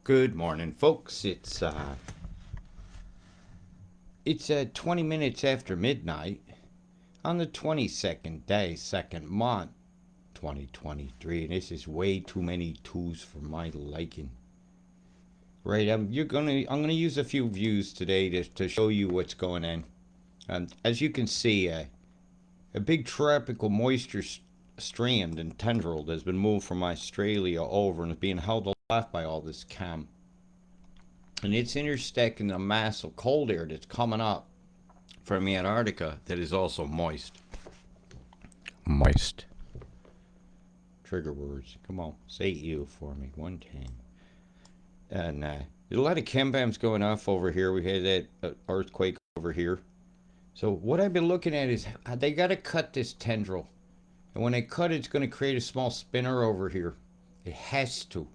Good morning, folks. It's 20 minutes after midnight on the 22nd day, second month, 2023, and this is way too many twos for my liking. Right, I'm gonna use a few views today to show you what's going on. As you can see, a big tropical moisture strand and tendril has been moved from Australia over and is being held aloft by all this cam. And it's intersecting a mass of cold air that's coming up from Antarctica that is also moist. Moist. Trigger words. Come on, say you for me one time. And there's a lot of chem-bams going off over here. We had that earthquake over here. So what I've been looking at is they got to cut this tendril. And when they cut it, it's going to create a small spinner over here. It has to.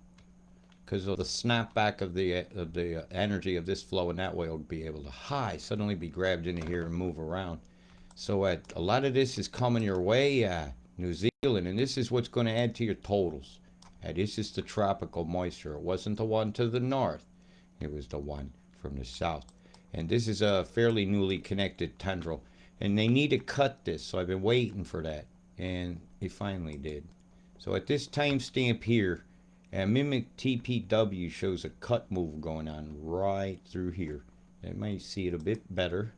Because of the snapback of the energy of this flow, and that way it'll be able to suddenly be grabbed into here and move around. So a lot of this is coming your way, New Zealand, and this is what's going to add to your totals. This is the tropical moisture. It wasn't the one to the north. It was the one from the south. And this is a fairly newly connected tendril. And they need to cut this, so I've been waiting for that. And they finally did. So at this timestamp here, Mimic TPW shows a cut move going on right through here. You might see it a bit better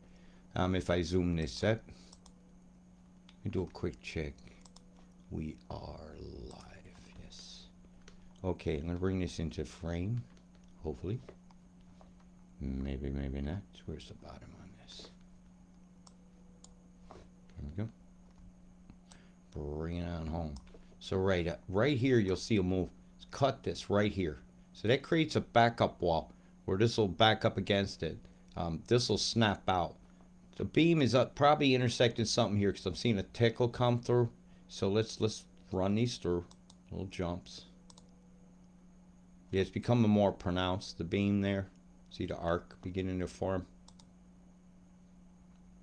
if I zoom this up. Let me do a quick check. We are live, yes. Okay, I'm going to bring this into frame, hopefully. Maybe, maybe not. Where's the bottom on this? There we go. Bring it on home. So right here, you'll see a move. Cut this right here. So that creates a backup wall where this will back up against it. This will snap out. The beam is up, probably intersecting something here because I'm seeing a tickle come through. So let's run these through. Little jumps. Yeah, it's becoming more pronounced, the beam there. See the arc beginning to form.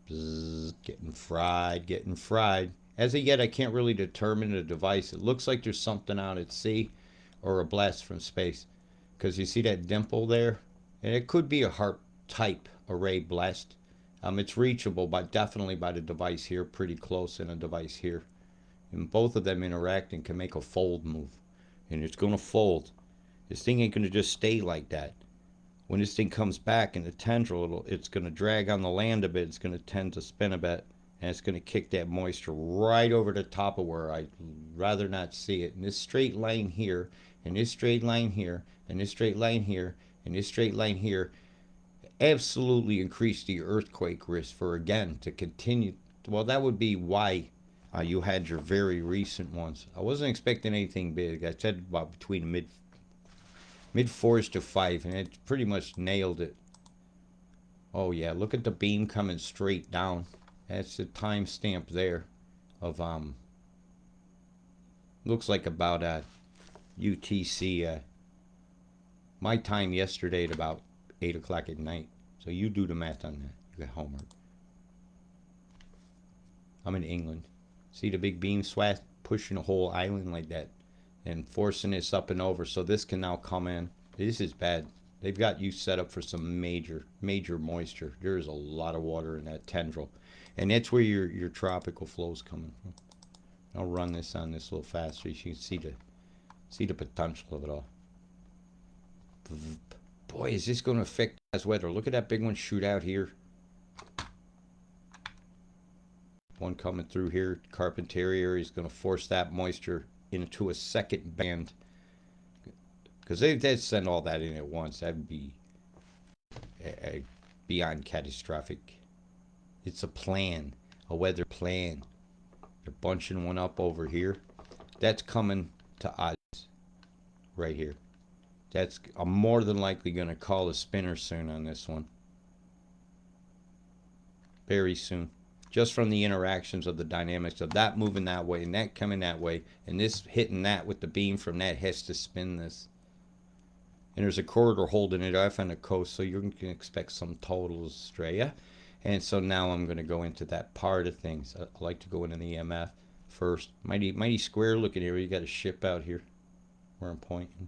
Bzz, getting fried, getting fried. As of yet, I can't really determine the device. It looks like there's something out at sea or a blast from space, because you see that dimple there, and it could be a HARP type array blast. It's reachable definitely by the device here, pretty close, and a device here, and both of them interacting can make a fold move, and it's going to fold. This thing ain't going to just stay like that. When this thing comes back in the tendril, it's going to drag on the land a bit. It's going to tend to spin a bit, and it's going to kick that moisture right over the top of where I'd rather not see it. In this straight line here, and this straight line here, and this straight line here, and this straight line here, absolutely increase the earthquake risk for, again, to continue. Well, that would be why you had your very recent ones. I wasn't expecting anything big. I said about between mid 4s to 5, and it pretty much nailed it. Oh yeah, look at the beam coming straight down. That's the timestamp there of looks like about UTC my time yesterday at about 8 o'clock at night. So you do the math on that. You got homework. I'm in England. See the big beam swat pushing a whole island like that and forcing this up and over. So this can now come in. This is bad. They've got you set up for some major moisture. There is a lot of water in that tendril. And that's where your tropical flow is coming from. I'll run this on this a little faster so you can see the potential of it all. Boy, is this going to affect as weather. Look at that big one shoot out here. One coming through here. Carpentaria area is going to force that moisture into a second band. Because they'd send all that in at once. That'd be beyond catastrophic. It's a plan. A weather plan. They're bunching one up over here. That's coming to us right here. I'm more than likely going to call a spinner soon on this one. Very soon. Just from the interactions of the dynamics of that moving that way and that coming that way and this hitting that with the beam from that has to spin this. And there's a corridor holding it off on the coast, so you can expect some total Australia. And so now I'm going to go into that part of things. I like to go into the EMF first. Mighty square looking here. You got a ship out here where I'm pointing.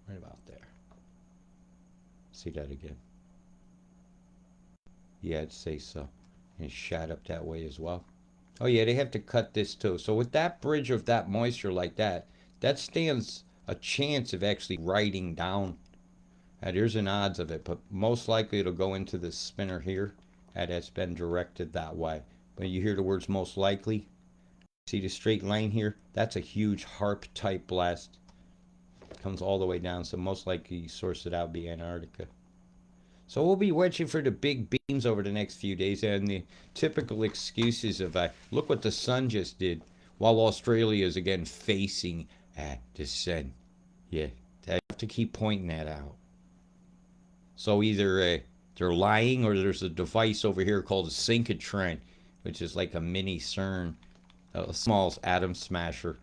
Right about there. See that again. Yeah, I'd say so. And it shot up that way as well. Oh yeah, they have to cut this too. So with that bridge of that moisture like that, that stands a chance of actually riding down. There's an odds of it, but most likely it'll go into the spinner here. That's been directed that way. But you hear the words most likely. See the straight line here? That's a huge harp type blast. Comes all the way down, so most likely source it out be Antarctica. So we'll be watching for the big beams over the next few days, and the typical excuses of look what the sun just did, while Australia is again facing the sun. Yeah, I have to keep pointing that out. So either they're lying, or there's a device over here called a synchrotron, which is like a mini CERN, a small atom smasher.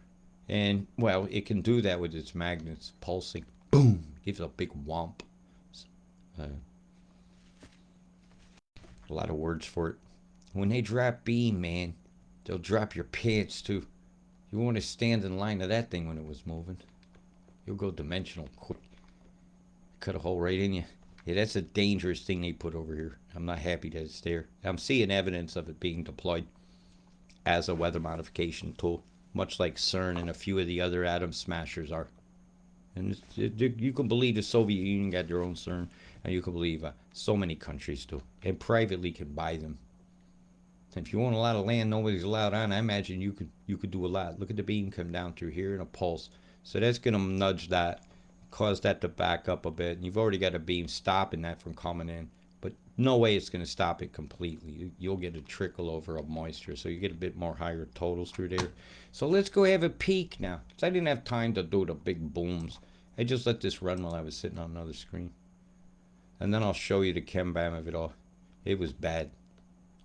And, well, it can do that with its magnets pulsing. Boom! Gives a big whomp. A lot of words for it. When they drop beam, man, they'll drop your pants too. You want to stand in line of that thing when it was moving. You'll go dimensional quick. Cut a hole right in you. Yeah, that's a dangerous thing they put over here. I'm not happy that it's there. I'm seeing evidence of it being deployed as a weather modification tool, much like CERN and a few of the other atom smashers are. And you can believe the Soviet Union got their own CERN, and you can believe so many countries do, and privately can buy them. And if you want a lot of land nobody's allowed on, I imagine you could do a lot. Look at the beam come down through here in a pulse. So that's going to nudge that, cause that to back up a bit. And you've already got a beam stopping that from coming in. But no way it's going to stop it completely. You'll get a trickle over of moisture, so you get a bit more higher totals through there. So let's go have a peek now. Because I didn't have time to do the big booms. I just let this run while I was sitting on another screen. And then I'll show you the chem-bam of it all. It was bad.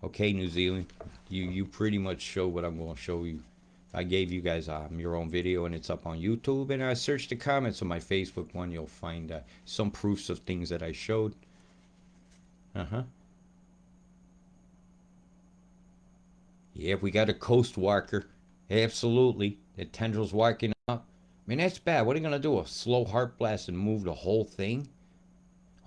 Okay, New Zealand, you pretty much show what I'm going to show you. I gave you guys your own video, and it's up on YouTube. And I searched the comments on my Facebook one. You'll find some proofs of things that I showed. Yeah, we got a coast walker. Absolutely. The tendrils walking up. I mean, that's bad. What are you going to do? A slow heart blast and move the whole thing?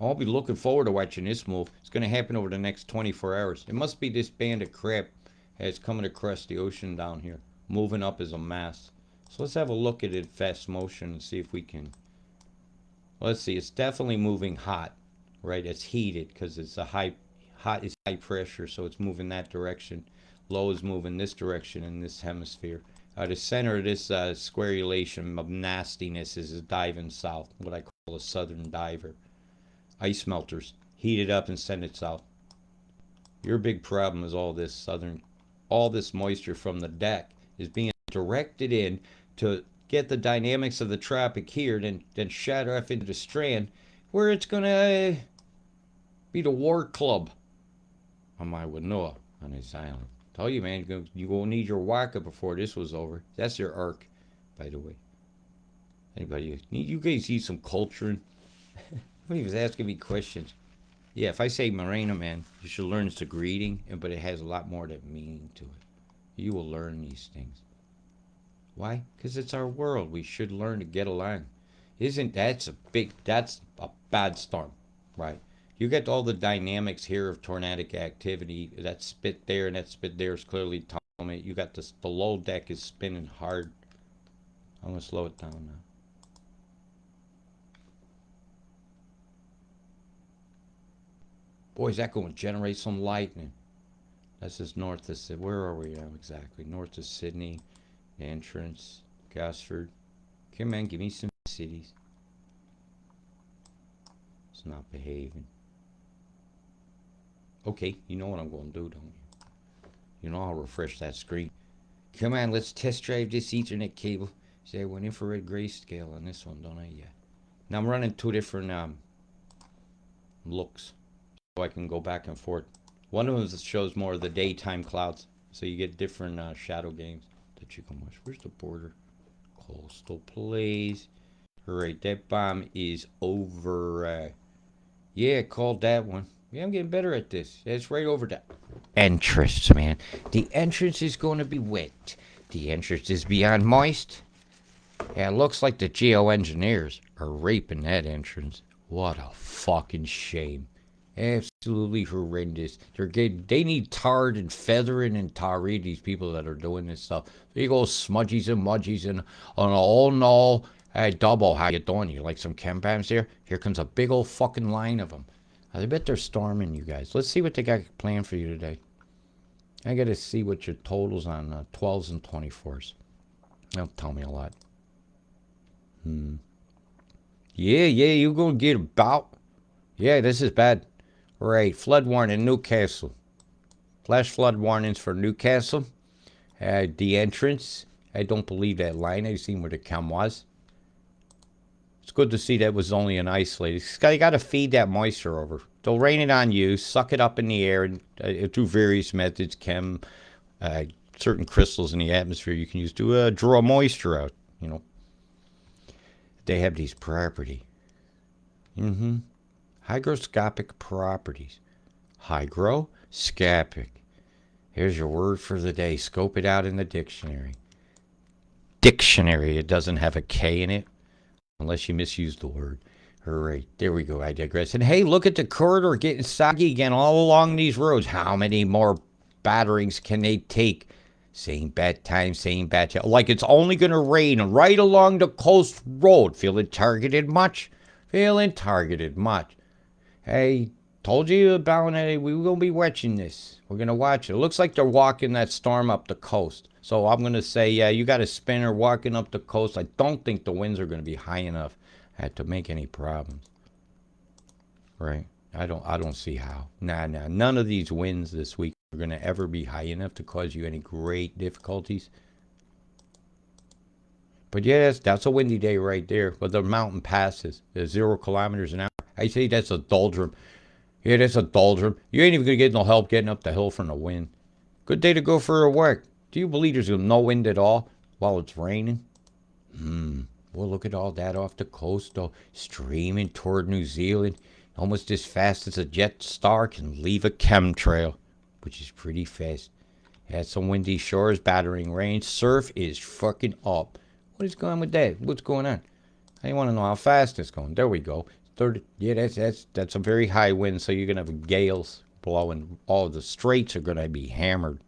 I'll be looking forward to watching this move. It's going to happen over the next 24 hours. It must be this band of crap that's coming across the ocean down here, moving up as a mass. So let's have a look at it fast motion and see if we can. Let's see. It's definitely moving hot, right? It's heated because it's a hot is high pressure, so it's moving that direction. Low is moving this direction in this hemisphere. The center of this squarulation of nastiness is diving south, what I call a southern diver. Ice melters, heat it up and send it south. Your big problem is all this moisture from the deck is being directed in to get the dynamics of the tropic here, then shatter off into the strand where it's gonna be the war club on my Wanoa on this island. Tell you, man, you gonna need your waka before this was over. That's your arc, by the way. Anybody, you guys need some culture. He was asking me questions. Yeah, if I say Morena, man, you should learn it's a greeting, but it has a lot more to meaning to it. You will learn these things. Why? Because it's our world. We should learn to get along. That's a bad storm, right? You get all the dynamics here of tornadic activity. That spit there and that spit there is clearly telling me you got this. The low deck is spinning hard. I'm gonna slow it down now. Boy, is that going to generate some lightning. This is north of Sydney. Where are we now exactly? North of Sydney, the entrance, Gosford. Come on, give me some cities. It's not behaving. Okay, you know what I'm going to do, don't you? You know I'll refresh that screen. Come on, let's test drive this Ethernet cable. See, I went infrared grayscale on this one, don't I? Yeah. Now I'm running two different looks. So I can go back and forth. One of them shows more of the daytime clouds, so you get different shadow games that you can watch. Where's the border? Coastal Plays. Alright, that bomb is over. Yeah, called that one. Yeah, I'm getting better at this. It's right over the entrance, man. The entrance is going to be wet. The entrance is beyond moist. Yeah, it looks like the geoengineers are raping that entrance. What a fucking shame. Absolutely horrendous. They need tarred and feathering and tarry, these people that are doing this stuff. They go smudgies and mudgies and on all in all. Hey, Double, how you doing? You like some chem pams here? Here comes a big old fucking line of them. I bet they're storming you guys. Let's see what they got planned for you today. I got to see what your totals on 12s and 24s. They'll tell me a lot. Yeah, you're going to get about. Yeah, this is bad. Right, flood warning, Newcastle. Flash flood warnings for Newcastle. The entrance. I don't believe that line. I seen where the chem was. It's good to see that was only an isolated. You got to feed that moisture over. They'll rain it on you, suck it up in the air, and through various methods, certain crystals in the atmosphere you can use to draw moisture out. You know, they have these properties. Hygroscopic properties. Hygroscopic. Here's your word for the day. Scope it out in the dictionary. Dictionary. It doesn't have a K in it. Unless you misuse the word. All right. There we go. I digress. And hey, look at the corridor getting soggy again all along these roads. How many more batterings can they take? Same bad time, same bad time. Like it's only going to rain right along the coast road. Feeling targeted much? Feeling targeted much. Hey, told you about it. We were going to be watching this. We're going to watch it. It looks like they're walking that storm up the coast. So I'm going to say, yeah, you got a spinner walking up the coast. I don't think the winds are going to be high enough to make any problems. Right? I don't see how. Nah. None of these winds this week are going to ever be high enough to cause you any great difficulties. But yeah, that's a windy day right there. But the mountain passes. There's 0 kilometers an hour. I say that's a doldrum. Yeah, that's a doldrum. You ain't even going to get no help getting up the hill from the wind. Good day to go for a walk. Do you believe there's no wind at all while it's raining? Well, look at all that off the coast, though, streaming toward New Zealand, almost as fast as a jet star can leave a chemtrail, which is pretty fast. Had some windy shores, battering rain. Surf is fucking up. What is going on with that? What's going on? I want to know how fast it's going. There we go. 30. Yeah, that's a very high wind, so you're gonna have gales blowing. All the straits are gonna be hammered.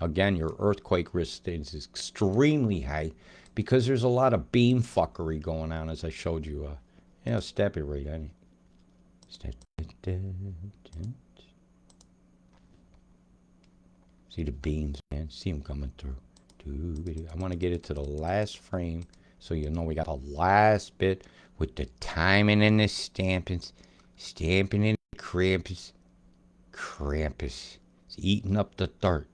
Again, your earthquake risk is extremely high because there's a lot of beam fuckery going on, as I showed you. Step it right on it. See the beams, man. See them coming through. I want to get it to the last frame so you know we got the last bit with the timing and the stampings. Stamping in the Krampus. Krampus. It's eating up the dirt.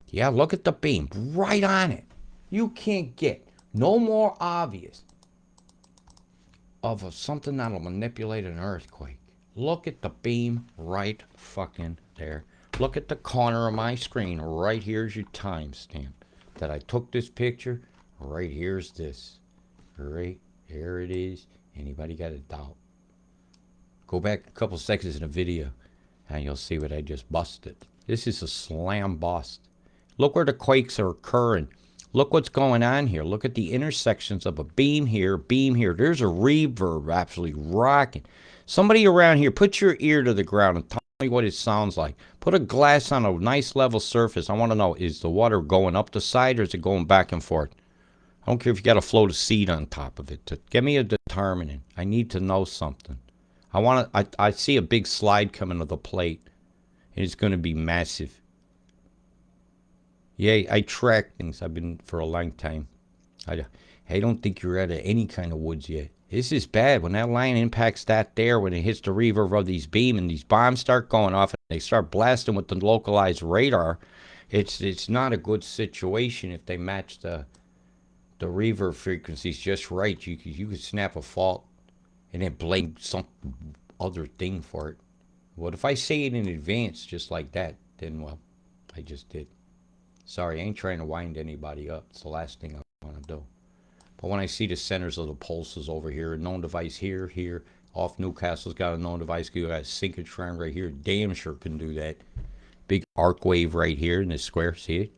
Yeah, look at the beam. Right on it. You can't get no more obvious of something that'll manipulate an earthquake. Look at the beam right fucking there. Look at the corner of my screen. Right here's your timestamp that I took this picture. Right here's this. Right there it is. Anybody got a doubt? Go back a couple seconds in the video and you'll see what I just busted. This is a slam bust. Look where the quakes are occurring. Look what's going on here. Look at the intersections of a beam here, beam here. There's a reverb absolutely rocking. Somebody around here, put your ear to the ground and tell me what it sounds like. Put a glass on a nice level surface. I want to know, is the water going up the side or is it going back and forth? I don't care if you got to float a seed on top of it. Give me a determinant. I need to know something. I see a big slide coming to the plate. And it's going to be massive. Yeah, I track things. I've been for a long time. I don't think you're out of any kind of woods yet. This is bad. When that line impacts that there, when it hits the reverb of these beams and these bombs start going off and they start blasting with the localized radar, it's not a good situation if they match the reverb frequencies just right. You could snap a fault and then blame some other thing for it. What if I say it in advance just like that? Then, well, I just did. Sorry, I ain't trying to wind anybody up. It's the last thing I want to do. But when I see the centers of the pulses over here, a known device here, off Newcastle's got a known device, you got a synchrotron right here, damn sure can do that. Big arc wave right here in this square, see it?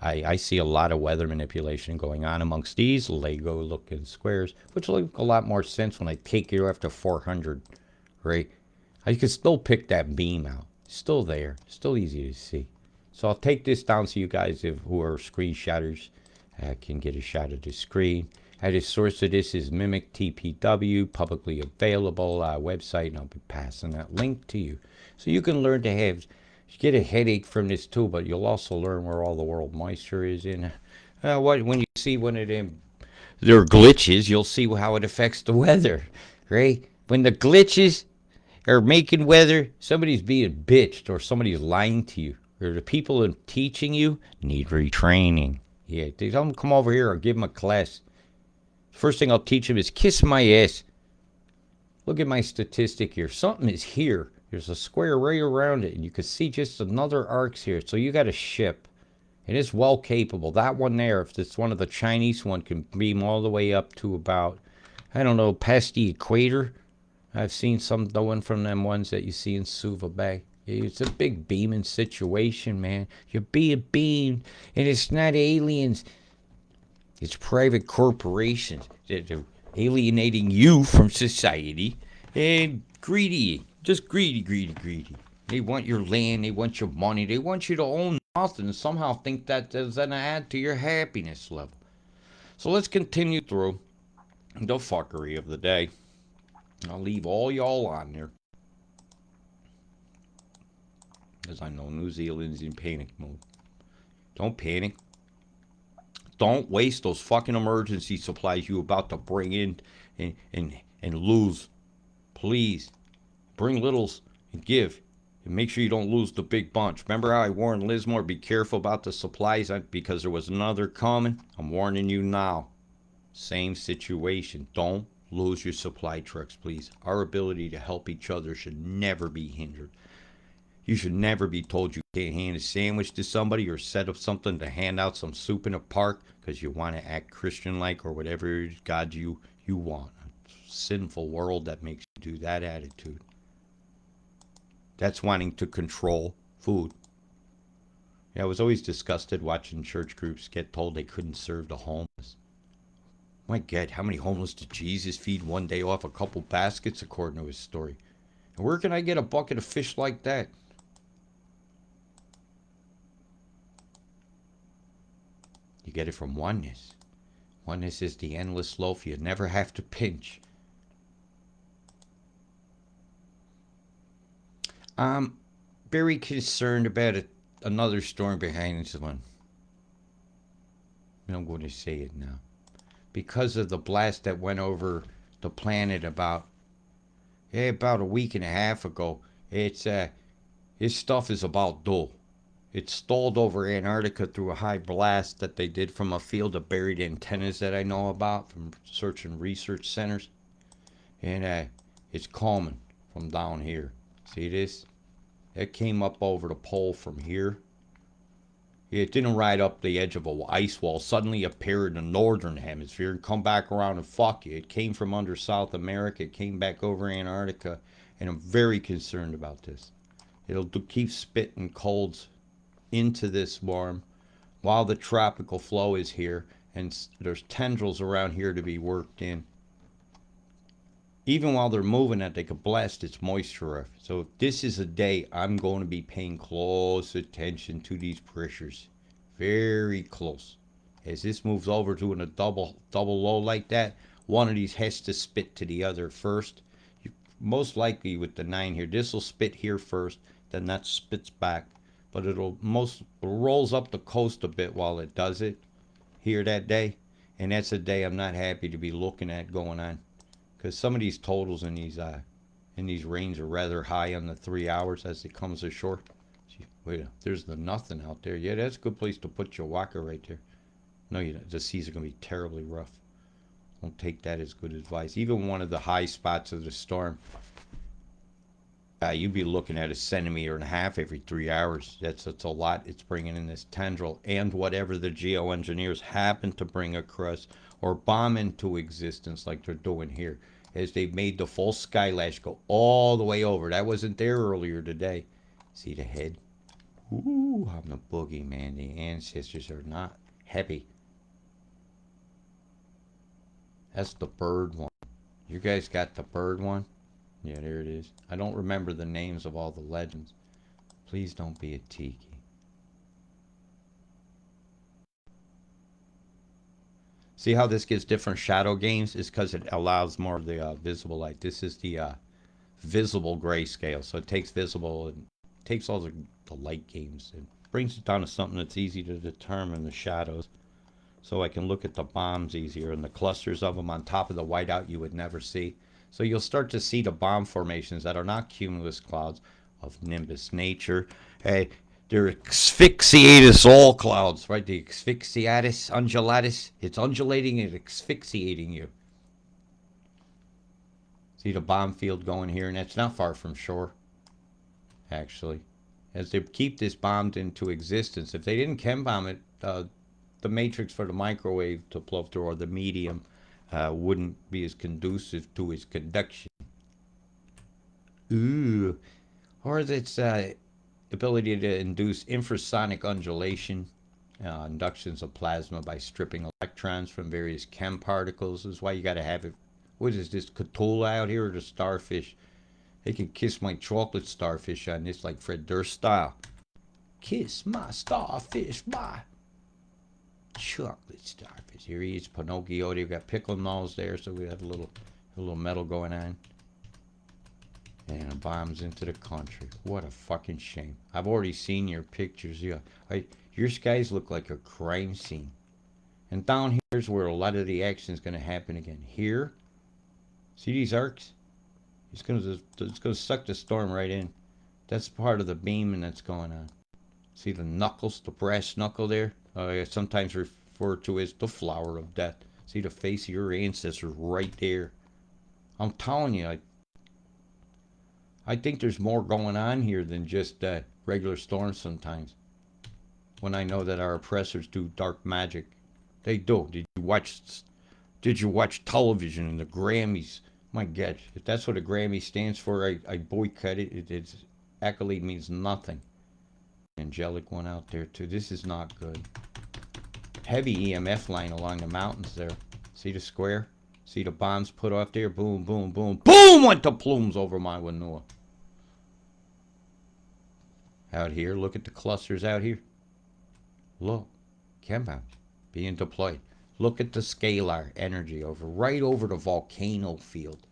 I see a lot of weather manipulation going on amongst these Lego looking squares, which look a lot more sense when I take it after 400, right? I can still pick that beam out. Still there. Still easy to see. So I'll take this down so you guys who are screenshotters can get a shot of the screen. The source of this is Mimic TPW, publicly available website, and I'll be passing that link to you. So you can learn to get a headache from this too, but you'll also learn where all the world moisture is in. When you see one of them, their glitches, you'll see how it affects the weather, right? When the glitches are making weather, somebody's being bitched or somebody's lying to you, or the people teaching you need retraining. Yeah, they tell them come over here or give them a class. First thing I'll teach them is kiss my ass. Look at my statistic here. Something is here. There's a square right around it, and you can see just another arcs here. So you got a ship, and it's well capable. That one there, if it's one of the Chinese one, can beam all the way up to about, I don't know, past the equator. I've seen some going from them ones that you see in Suva Bay. It's a big beaming situation, man. You're being beamed, and it's not aliens. It's private corporations that are alienating you from society and greedy. Just greedy. They want your land, they want your money, they want you to own nothing and somehow think that does an add to your happiness level. So let's continue through the fuckery of the day. I'll leave all y'all on there, because I know New Zealand's in panic mode. Don't panic. Don't waste those fucking emergency supplies you about to bring in and lose. Please, bring littles and give. And make sure you don't lose the big bunch. Remember how I warned Lismore, be careful about the supplies because there was another coming? I'm warning you now. Same situation. Don't lose your supply trucks, please. Our ability to help each other should never be hindered. You should never be told you can't hand a sandwich to somebody or set up something to hand out some soup in a park because you want to act Christian-like or whatever God you want. A sinful world that makes you do that attitude. That's wanting to control food. Yeah, I was always disgusted watching church groups get told they couldn't serve the homeless. My God, how many homeless did Jesus feed one day off a couple baskets, according to his story? And where can I get a bucket of fish like that? You get it from oneness. Oneness is the endless loaf you never have to pinch. I'm very concerned about another storm behind this one. I'm going to say it now. Because of the blast that went over the planet about a week and a half ago, this stuff is about due. It stalled over Antarctica through a high blast that they did from a field of buried antennas that I know about from search and research centers. And it's coming from down here. See this? It came up over the pole from here. It didn't ride up the edge of an ice wall, suddenly appear in the northern hemisphere and come back around and fuck you. It came from under South America. It came back over Antarctica. And I'm very concerned about this. It'll keep spitting colds into this warm while the tropical flow is here, and there's tendrils around here to be worked in. Even while they're moving it, they could blast its moisture off. So this is a day I'm going to be paying close attention to these pressures. Very close. As this moves over to a double low like that, one of these has to spit to the other first. Most likely with the 9 here, this will spit here first, then that spits back. But it rolls up the coast a bit while it does it here that day. And that's a day I'm not happy to be looking at going on. Because some of these totals in these rains are rather high on the 3 hours as it comes ashore. Wait, there's the nothing out there. Yeah, that's a good place to put your waka right there. No, the seas are going to be terribly rough. Don't take that as good advice. Even one of the high spots of the storm, you'd be looking at 1.5 centimeters every 3 hours. That's a lot. It's bringing in this tendril and whatever the geoengineers happen to bring across or bomb into existence like they're doing here, as they've made the full skylash go all the way over. That wasn't there earlier today. See the head? Ooh, I'm the boogeyman. The ancestors are not happy. That's the bird one. You guys got the bird one? Yeah, there it is. I don't remember the names of all the legends. Please don't be a tiki. See how this gives different shadow gains? It's because it allows more of the visible light. This is the visible grayscale. So it takes visible and takes all the light gains and brings it down to something that's easy to determine, the shadows. So I can look at the bombs easier and the clusters of them on top of the whiteout you would never see. So you'll start to see the bomb formations that are not cumulus clouds of nimbus nature. Hey, they're asphyxiatus all clouds, right? The asphyxiatus undulatus. It's undulating and asphyxiating you. See the bomb field going here, and that's not far from shore, actually. As they keep this bombed into existence, if they didn't chem bomb it, the matrix for the microwave to flow through, or the medium, wouldn't be as conducive to its conduction. Ooh. Or its ability to induce infrasonic undulation, inductions of plasma by stripping electrons from various chem particles. This is why you got to have it. What is this, Cthulhu out here, or the starfish? They could kiss my chocolate starfish on this like Fred Durst style. Kiss my starfish, my chocolate starfish. Here he is, Pinocchio. They've got pickle nose there, so we have a little metal going on. And it bombs into the country. What a fucking shame. I've already seen your pictures. Yeah, your skies look like a crime scene. And down here's where a lot of the action is going to happen again. Here, see these arcs? It's going to suck the storm right in. That's part of the beaming that's going on. See the knuckles, the brass knuckle there? Sometimes referred to as the flower of death. See the face of your ancestors right there. I'm telling you, I think there's more going on here than just regular storms sometimes. When I know that our oppressors do dark magic. They do. Did you watch television and the Grammys? My God, if that's what a Grammy stands for, I boycott it. Its accolade means nothing. Angelic one out there too. This is not good. Heavy EMF line along the mountains there. See the square? See the bombs put off there? Boom, boom, boom. Boom! Went the plumes over my Winua. Out here, look at the clusters out here. Look. Chem bombs being deployed. Look at the scalar energy right over the volcano field.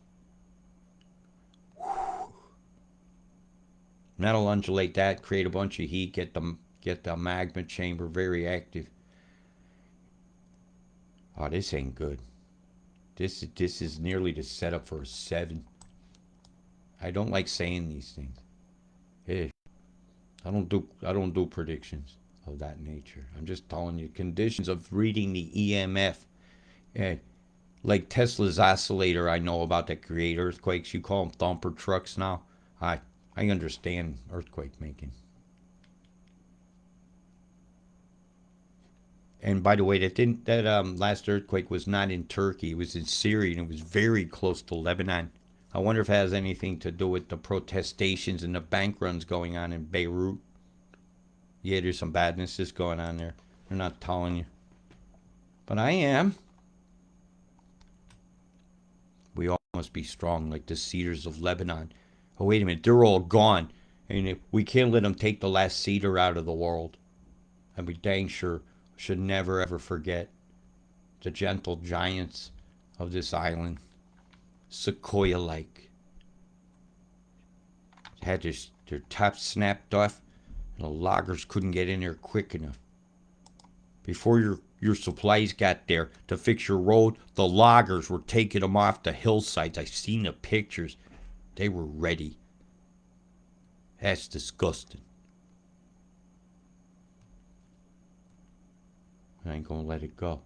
That'll undulate that, create a bunch of heat, get the magma chamber very active. Oh, this ain't good. This is nearly the setup for a 7. I don't like saying these things. Hey, I don't do predictions of that nature. I'm just telling you conditions of reading the EMF. Hey, like Tesla's oscillator, I know about that create earthquakes. You call them thumper trucks now. I understand earthquake making. And by the way, that last earthquake was not in Turkey. It was in Syria, and it was very close to Lebanon. I wonder if it has anything to do with the protestations and the bank runs going on in Beirut. Yeah, there's some badness that's going on there. They're not telling you. But I am. We all must be strong like the cedars of Lebanon. Oh, wait a minute. They're all gone. And we can't let them take the last cedar out of the world. And we dang sure should never ever forget the gentle giants of this island. Sequoia-like. Had their tops snapped off. And the loggers couldn't get in there quick enough. Before your supplies got there to fix your road, the loggers were taking them off the hillsides. I've seen the pictures. They were ready. That's disgusting. I ain't gonna let it go.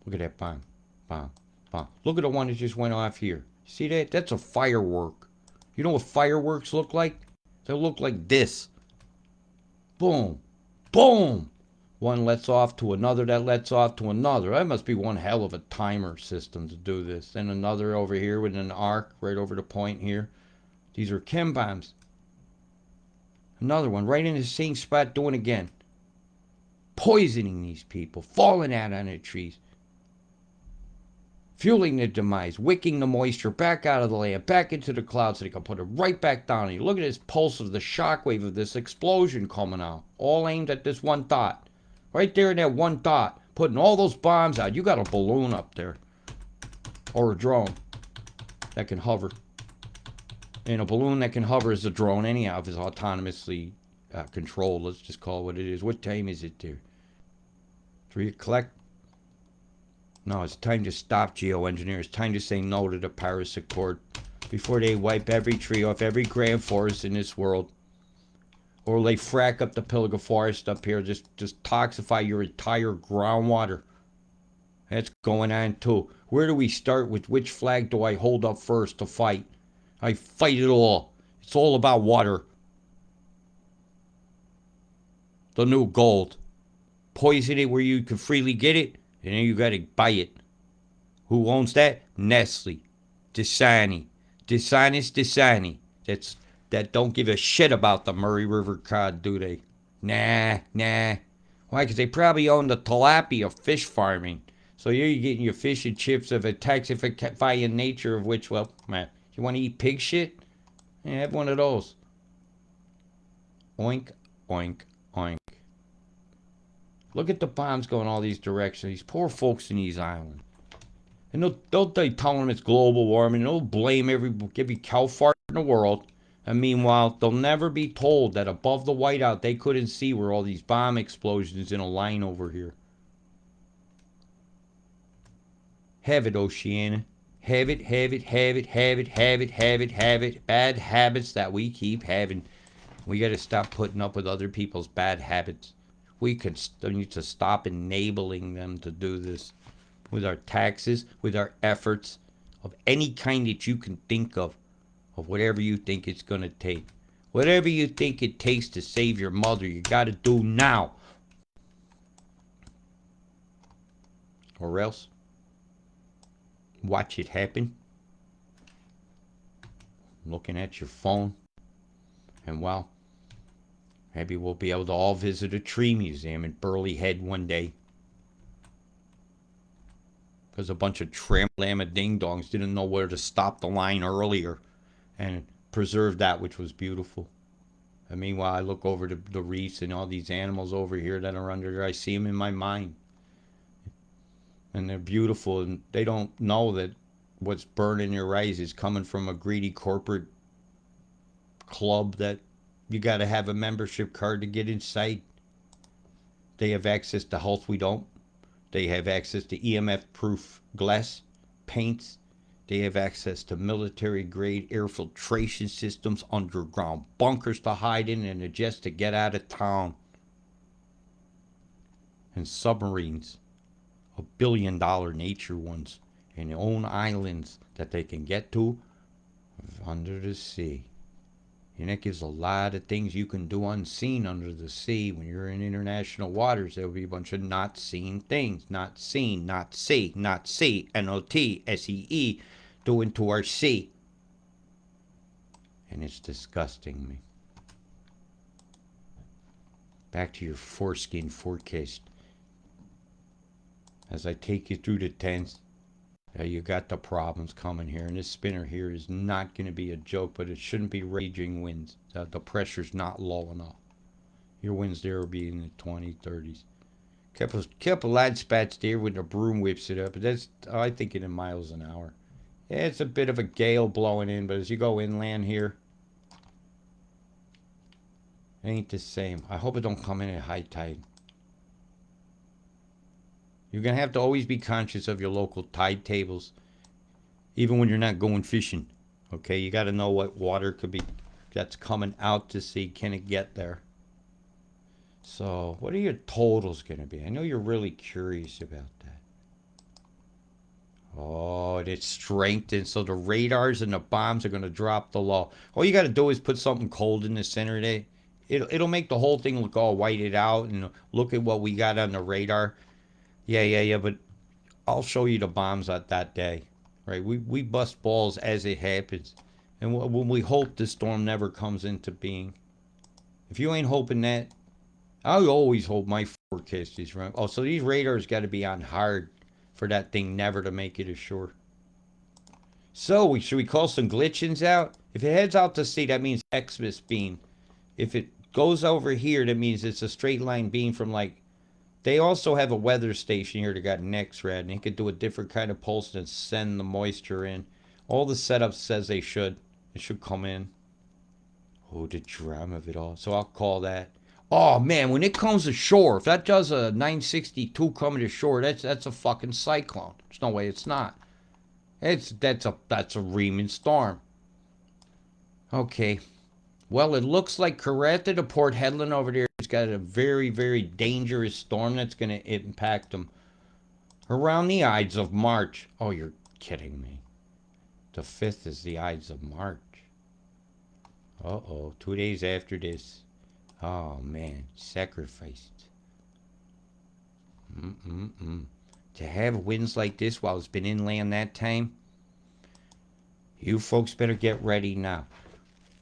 Look at that bomb. Bomb. Bomb. Look at the one that just went off here. See that? That's a firework. You know what fireworks look like? They look like this. Boom. Boom. One lets off to another, that lets off to another. That must be one hell of a timer system to do this. Then another over here with an arc right over the point here. These are chem bombs. Another one right in the same spot doing again. Poisoning these people, falling out on the trees, fueling their demise, wicking the moisture back out of the land, back into the clouds so they can put it right back down. You look at this pulse of the shockwave of this explosion coming out, all aimed at this one dot. Right there in that one dot, putting all those bombs out. You got a balloon up there, or a drone that can hover. And a balloon that can hover is a drone anyhow if it's autonomously controlled. Let's just call it what it is. What time is it there? 3 o'clock? No, it's time to stop, geoengineers. It's time to say no to the Paris Accord before they wipe every tree off every grand forest in this world. Or they frack up the Pilliga Forest up here, just toxify your entire groundwater. That's going on too. Where do we start with which flag do I hold up first to fight? I fight it all. It's all about water. The new gold. Poison it where you can freely get it, and then you gotta buy it. Who owns that? Nestle. Dasani. Dasani. That don't give a shit about the Murray River cod, do they? Nah. Why? Because they probably own the tilapia fish farming. So you're getting your fish and chips of a taxifying nature of which, well, man, you want to eat pig shit? Yeah, have one of those. Oink, oink, oink. Look at the bombs going all these directions. These poor folks in these islands. And they'll tell them it's global warming. They'll blame every cow fart in the world. And meanwhile, they'll never be told that above the whiteout, they couldn't see where all these bomb explosions in a line over here. Have it, Oceania. Have it. Bad habits that we keep having. We got to stop putting up with other people's bad habits. We need to stop enabling them to do this with our taxes, with our efforts of any kind that you can think of whatever you think it's going to take. Whatever you think it takes to save your mother, you got to do now. Or else, watch it happen. Looking at your phone. And well, maybe we'll be able to all visit a tree museum in Burley Head one day. Because a bunch of tram-lama ding-dongs didn't know where to stop the line earlier and preserve that which was beautiful. And meanwhile, I look over the reefs and all these animals over here that are under there. I see them in my mind. And they're beautiful, and they don't know that what's burning your eyes is coming from a greedy corporate club that you got to have a membership card to get inside. They have access to health, we don't. They have access to EMF-proof glass, paints. They have access to military-grade air filtration systems, underground bunkers to hide in, and just to get out of town. And submarines, $1 billion nature ones, and own islands that they can get to under the sea. And that gives a lot of things you can do unseen under the sea. When you're in international waters, there will be a bunch of not seen things. Not seen, not see, NOTSEE, doing to our sea. And it's disgusting me. Back to your foreskin forecast. As I take you through the tents, you got the problems coming here, and this spinner here is not going to be a joke, but it shouldn't be raging winds. The pressure's not low enough. Your winds there will be in the 20s, 30s. Couple lad spats there when the broom whips it up, but that's, I think, in miles an hour. Yeah, it's a bit of a gale blowing in, but as you go inland here, it ain't the same. I hope it don't come in at high tide. You're going to have to always be conscious of your local tide tables, even when you're not going fishing. Okay, you got to know what water could be that's coming out to sea. Can it get there? So, what are your totals going to be? I know you're really curious about that. Oh, it's strengthened, so the radars and the bombs are going to drop the low. All you got to do is put something cold in the center there. It'll make the whole thing look all whited out, and look at what we got on the radar. Yeah, but I'll show you the bombs that day, right? We bust balls as it happens. And when we hope the storm never comes into being, If you ain't hoping that, I always hope my forecast is wrong. Oh, so these radars got to be on hard for that thing never to make it ashore. So should we call some glitchings out? If it heads out to sea, that means Xmas beam. If it goes over here, that means it's a straight line beam from like. They also have a weather station here that got an X-rad, and it could do a different kind of pulse and send the moisture in. All the setup says they should. It should come in. Oh, the drama of it all. So I'll call that. Oh man, when it comes ashore, if that does a 962 coming ashore, that's a fucking cyclone. There's no way it's not. That's a reaming storm. Okay. Well, it looks like Coretta to Port Hedland over there has got a very, very dangerous storm that's going to impact them around the Ides of March. Oh, you're kidding me. The 5th is the Ides of March. Uh-oh, 2 days after this. Oh, man, sacrificed. To have winds like this while it's been inland that time, you folks better get ready now.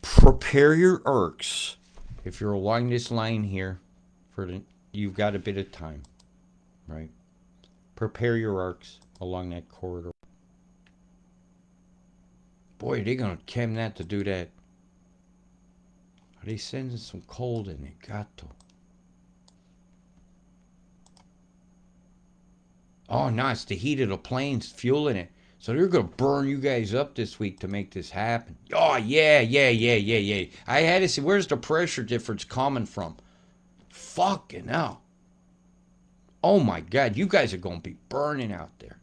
Prepare your arcs. If you're along this line here, you've got a bit of time, right? Prepare your arcs along that corridor. Boy, they're gonna chem that to do that. Are they sending some cold in it? Got to. Oh, no, it's the heat of the planes fueling it. So they're going to burn you guys up this week to make this happen. Oh, yeah. I had to see, where's the pressure difference coming from? Fucking hell. Oh, my God. You guys are going to be burning out there.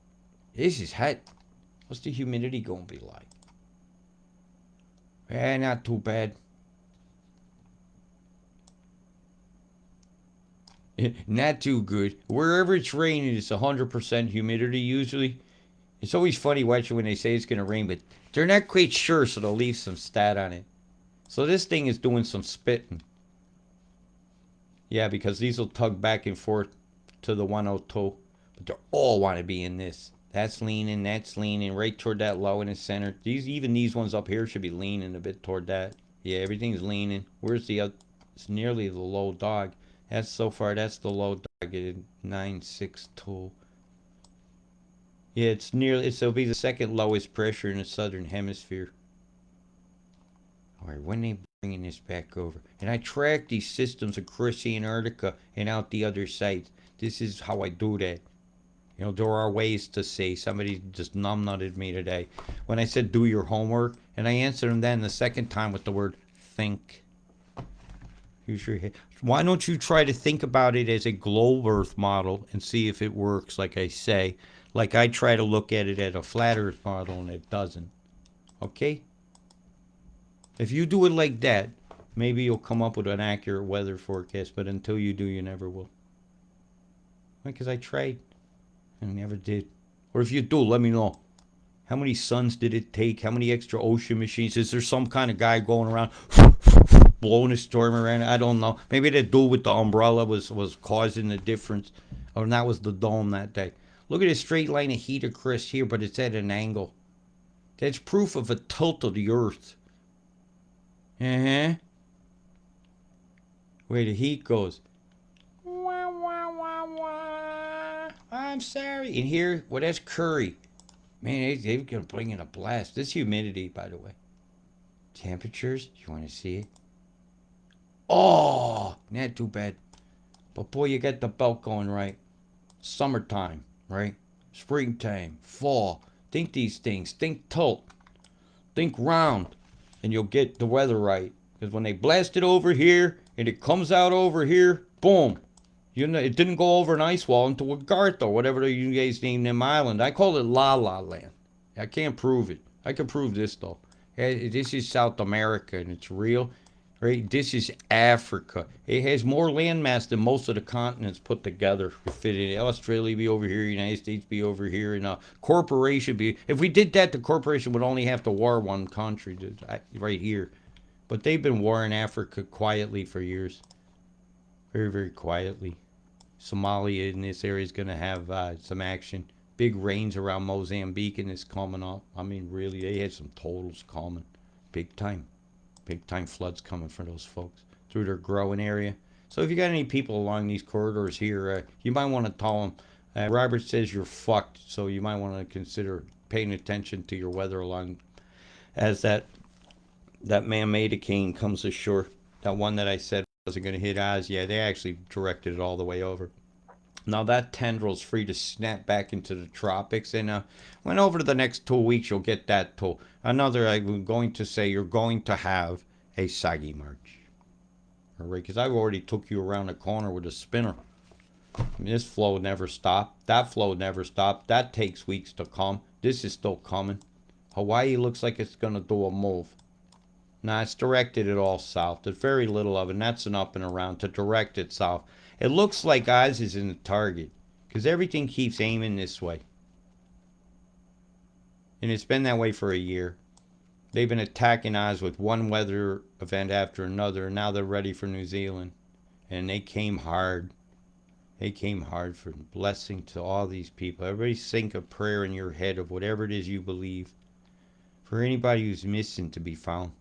This is hot. What's the humidity going to be like? Eh, not too bad. Not too good. Wherever it's raining, it's 100% humidity usually. It's always funny watching when they say it's going to rain, but they're not quite sure, so they'll leave some stat on it. So this thing is doing some spitting. Yeah, because these will tug back and forth to the 102. But they all want to be in this. That's leaning right toward that low in the center. Even these ones up here should be leaning a bit toward that. Yeah, everything's leaning. Where's the other? It's nearly the low dog. That's so far, that's the low dog at 962. Yeah, it'll be the second lowest pressure in the southern hemisphere. All right, when they bringing this back over? And I track these systems across the Antarctica and out the other sites. This is how I do that. You know, there are ways to say. Somebody just numbnutted me today when I said do your homework, and I answered them then the second time with the word think. Use your head. Why don't you try to think about it as a globe Earth model and see if it works, like I say. Like I try to look at it at a flat Earth model and it doesn't. Okay? If you do it like that, maybe you'll come up with an accurate weather forecast, but until you do, you never will. Because I tried and never did. Or if you do, let me know. How many suns did it take? How many extra ocean machines? Is there some kind of guy going around blowing a storm around? I don't know. Maybe that dude with the umbrella was causing the difference. Or that was the dome that day. Look at this straight line of heat across here, but it's at an angle. That's proof of a tilt of the Earth. Uh-huh. Where the heat goes. Wah, wah, wah, wah. I'm sorry. And here, well, that's Curry. Man, they're going to bring in a blast. This humidity, by the way. Temperatures, you want to see it? Oh, not too bad. But boy, you got the belt going right. Summertime, right? Springtime, fall. Think these things. Think tilt. Think round. And you'll get the weather right. Because when they blast it over here and it comes out over here, boom. You know, it didn't go over an ice wall into Agartha or whatever you guys named them island. I call it La La Land. I can't prove it. I can prove this though. This is South America and it's real. Right? This is Africa. It has more landmass than most of the continents put together. Fit in. Australia be over here, United States be over here, and corporation be. If we did that, the corporation would only have to war one country, right here. But they've been warring Africa quietly for years. Very, very quietly. Somalia in this area is going to have some action. Big rains around Mozambique and it's coming up. I mean, really, they had some totals coming. Big time. Big time floods coming for those folks. through their growing area. So if you got any people along these corridors here, you might want to tell them, Robert says you're fucked, so you might want to consider paying attention to your weather along as that man-made cane comes ashore. That one that I said wasn't going to hit Oz, yeah, they actually directed it all the way over. Now that tendril's free to snap back into the tropics, and when over the next 2 weeks you'll get that to another. I'm going to say you're going to have a saggy March, all right? Because I've already took you around the corner with a spinner. I mean, this flow never stopped. That flow never stopped. That takes weeks to come. This is still coming. Hawaii looks like it's gonna do a move. Now it's directed it all south. There's very little of it, and that's an up and around to direct it south. It looks like Oz is in the target because everything keeps aiming this way. And it's been that way for a year. They've been attacking Oz with one weather event after another, and now they're ready for New Zealand. And they came hard. They came hard for blessing to all these people. Everybody sink a prayer in your head of whatever it is you believe. For anybody who's missing to be found.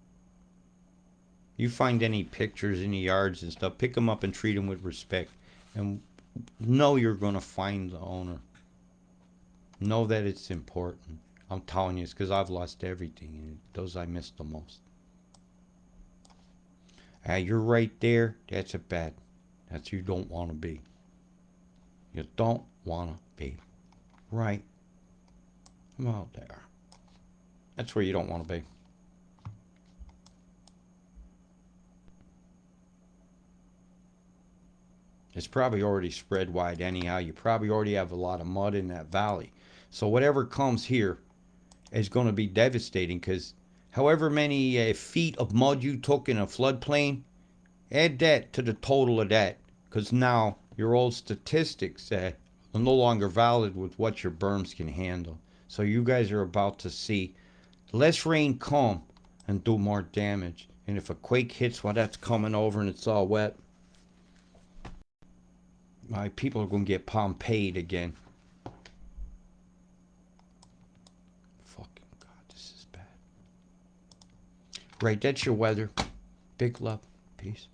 You find any pictures in the yards and stuff, pick them up and treat them with respect. And know you're going to find the owner. Know that it's important. I'm telling you, it's because I've lost everything. And those I missed the most. You're right there. That's a bad. That's who you don't want to be. You don't want to be. Right about there. That's where you don't want to be. It's probably already spread wide anyhow. You probably already have a lot of mud in that valley. So whatever comes here is going to be devastating because however many feet of mud you took in a floodplain, add that to the total of that because now your old statistics are no longer valid with what your berms can handle. So you guys are about to see less rain come and do more damage. And if a quake hits while that's coming over and it's all wet, my people are going to get Pompeii'd again. Fucking God, this is bad. Right, that's your weather. Big love. Peace.